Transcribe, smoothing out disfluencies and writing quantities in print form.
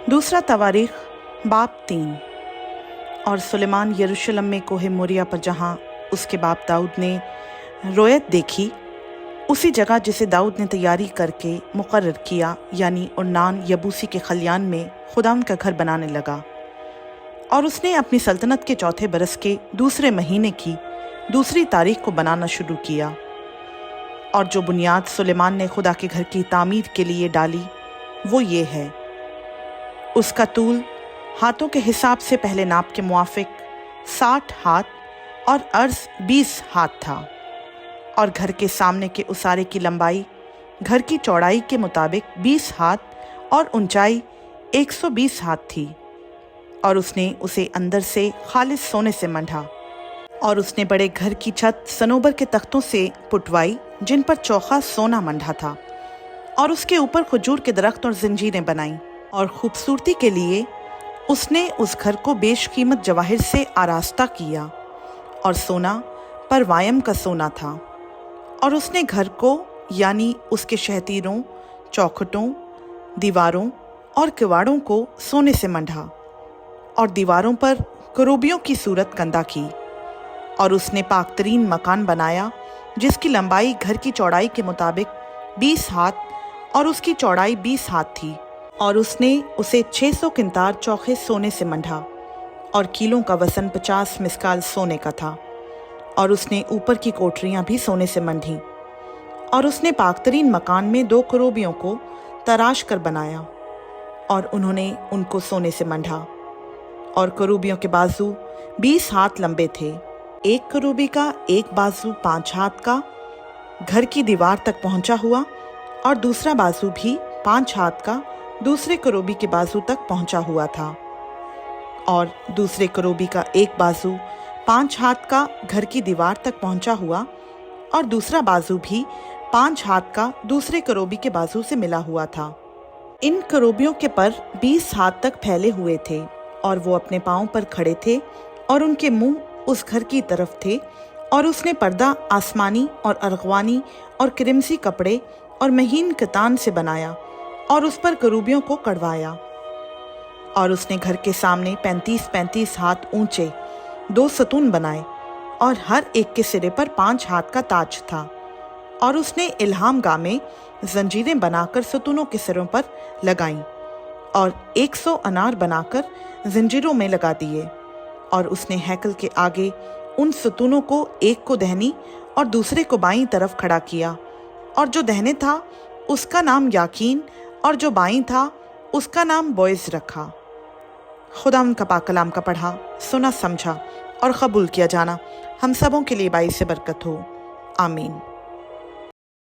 दूसरा तवारीख बाब 3। और सुलेमान यरूशलेम में कोहे मोरिया पर जहाँ उसके बाप दाऊद ने रोयत देखी, उसी जगह जिसे दाऊद ने तैयारी करके मुकर्रर किया, यानी उर्नान यबूसी के खलियान में खुदाम का घर बनाने लगा। और उसने अपनी सल्तनत के चौथे बरस के दूसरे महीने की दूसरी तारीख को बनाना शुरू किया। और जो बुनियाद सुलेमान ने खुदा के घर की तामीर के लिए डाली वो ये है। उसका तूल हाथों के हिसाब से पहले नाप के मुआफिक 60 हाथ और अर्ज 20 हाथ था। और घर के सामने के उसारे की लंबाई घर की चौड़ाई के मुताबिक 20 हाथ और ऊंचाई 120 हाथ थी। और उसने उसे अंदर से खालिस सोने से मंढा। और उसने बड़े घर की छत सनोबर के तख्तों से पुटवाई, जिन पर चौखा सोना मंढा था। और उसके ऊपर खजूर के दरख्त और जंजीरें बनाई। और खूबसूरती के लिए उसने उस घर को बेशकीमत जवाहिर से आरास्ता किया, और सोना परवायम का सोना था। और उसने घर को यानी उसके शहतीरों, चौखटों, दीवारों और किवाड़ों को सोने से मंढा। और दीवारों पर करूबियों की सूरत कंदा की। और उसने पाकतरीन मकान बनाया, जिसकी लंबाई घर की चौड़ाई के मुताबिक 20 हाथ और उसकी चौड़ाई 20 हाथ थी। और उसने उसे 600 किंतार चौखे सोने से मंढा, और कीलों का वसन 50 मिस्काल सोने का था। और उसने ऊपर की कोठरियां भी सोने से मंढीं। और उसने पाकतरीन मकान में 2 करूबियों को तराश कर बनाया, और उन्होंने उनको सोने से मंढा। और करूबियों के बाजू 20 हाथ लंबे थे। एक करूबी का एक बाजू 5 हाथ का घर की दीवार तक पहुंचा हुआ, और दूसरा बाजू भी 5 हाथ का दूसरे करूबी के बाजू तक पहुंचा हुआ था। और दूसरे करूबी का एक बाजू 5 हाथ का घर की दीवार तक पहुंचा हुआ, और दूसरा बाजू भी 5 हाथ का दूसरे करूबी के बाजू से मिला हुआ था। इन करूबियों के पर 20 हाथ तक फैले हुए थे, और वो अपने पांव पर खड़े थे, और उनके मुंह उस घर की तरफ थे। और उसने पर्दा आसमानी और अरगवानी और क्रिमसी कपड़े और महीन कतान से बनाया, और उस पर करूबियों को कड़वाया। और उसने घर के सामने 35-35 हाथ ऊंचे 2 सतून बनाए, और हर एक के सिरे पर 5 हाथ का ताज था। और उसने इल्हाम गाह में जंजीरें बनाकर सतूनों के सिरों पर लगाईं, और 100 अनार बनाकर जंजीरों में लगा दिए। और उसने हैकल के आगे उन सतूनों को, एक को दहनी और दूसरे को बाईं तरफ खड़ा किया। और जो दहने था उसका नाम याकीन, और जो बाईं था उसका नाम बोइज रखा। खुदाम का पाक कलाम का पढ़ा, सुना, समझा और कबूल किया जाना हम सबों के लिए बाइस से बरकत हो। आमीन।